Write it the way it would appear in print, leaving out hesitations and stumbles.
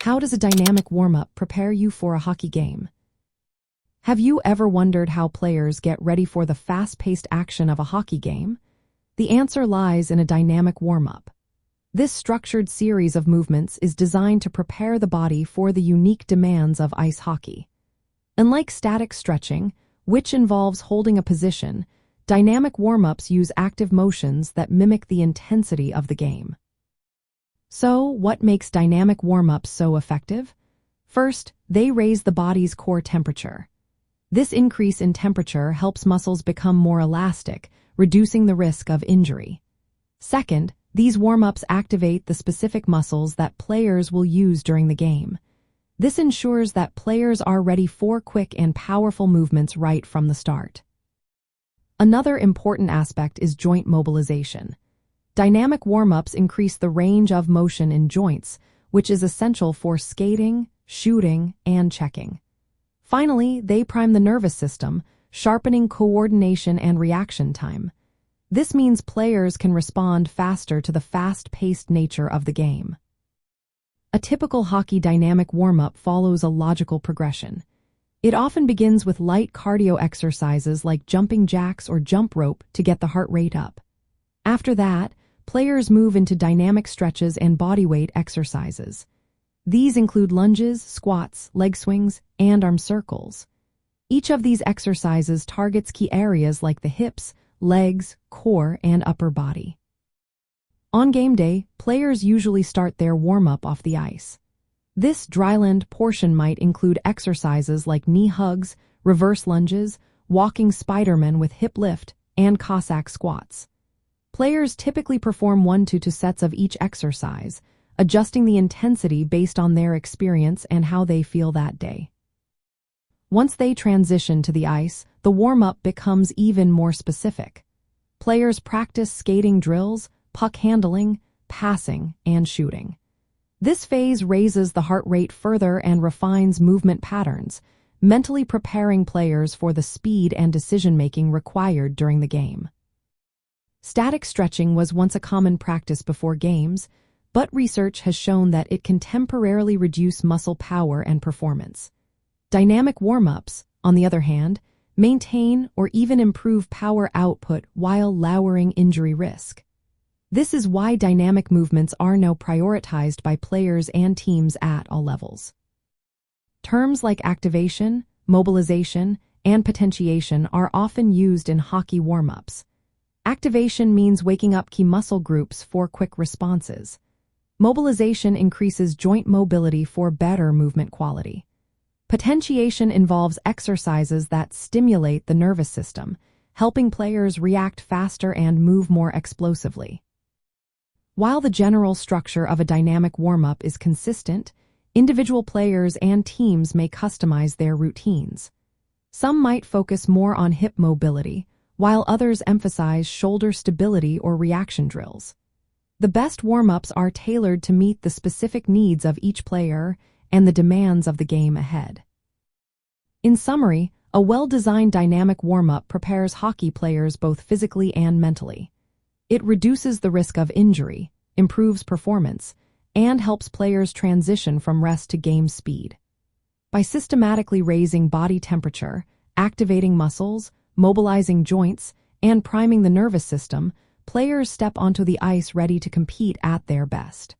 How does a dynamic warm-up prepare you for a hockey game? Have you ever wondered how players get ready for the fast-paced action of a hockey game? The answer lies in a dynamic warm-up. This structured series of movements is designed to prepare the body for the unique demands of ice hockey. Unlike static stretching, which involves holding a position, dynamic warm-ups use active motions that mimic the intensity of the game. So, what makes dynamic warm-ups so effective? First, they raise the body's core temperature. This increase in temperature helps muscles become more elastic, reducing the risk of injury. Second, these warm-ups activate the specific muscles that players will use during the game. This ensures that players are ready for quick and powerful movements right from the start. Another important aspect is joint mobilization. Dynamic warm-ups increase the range of motion in joints, which is essential for skating, shooting, and checking. Finally, they prime the nervous system, sharpening coordination and reaction time. This means players can respond faster to the fast-paced nature of the game. A typical hockey dynamic warm-up follows a logical progression. It often begins with light cardio exercises like jumping jacks or jump rope to get the heart rate up. After that, players move into dynamic stretches and bodyweight exercises. These include lunges, squats, leg swings, and arm circles. Each of these exercises targets key areas like the hips, legs, core, and upper body. On game day, players usually start their warm-up off the ice. This dryland portion might include exercises like knee hugs, reverse lunges, walking Spiderman with hip lift, and Cossack squats. Players typically perform 1 to 2 sets of each exercise, adjusting the intensity based on their experience and how they feel that day. Once they transition to the ice, the warm-up becomes even more specific. Players practice skating drills, puck handling, passing, and shooting. This phase raises the heart rate further and refines movement patterns, mentally preparing players for the speed and decision-making required during the game. Static stretching was once a common practice before games, but research has shown that it can temporarily reduce muscle power and performance. Dynamic warm-ups, on the other hand, maintain or even improve power output while lowering injury risk. This is why dynamic movements are now prioritized by players and teams at all levels. Terms like activation, mobilization, and potentiation are often used in hockey warm-ups. Activation means waking up key muscle groups for quick responses. Mobilization increases joint mobility for better movement quality. Potentiation involves exercises that stimulate the nervous system, helping players react faster and move more explosively. While the general structure of a dynamic warm-up is consistent, individual players and teams may customize their routines. Some might focus more on hip mobility, while others emphasize shoulder stability or reaction drills. The best warm-ups are tailored to meet the specific needs of each player and the demands of the game ahead. In summary, a well-designed dynamic warm-up prepares hockey players both physically and mentally. It reduces the risk of injury, improves performance, and helps players transition from rest to game speed. By systematically raising body temperature, activating muscles, mobilizing joints, and priming the nervous system, players step onto the ice ready to compete at their best.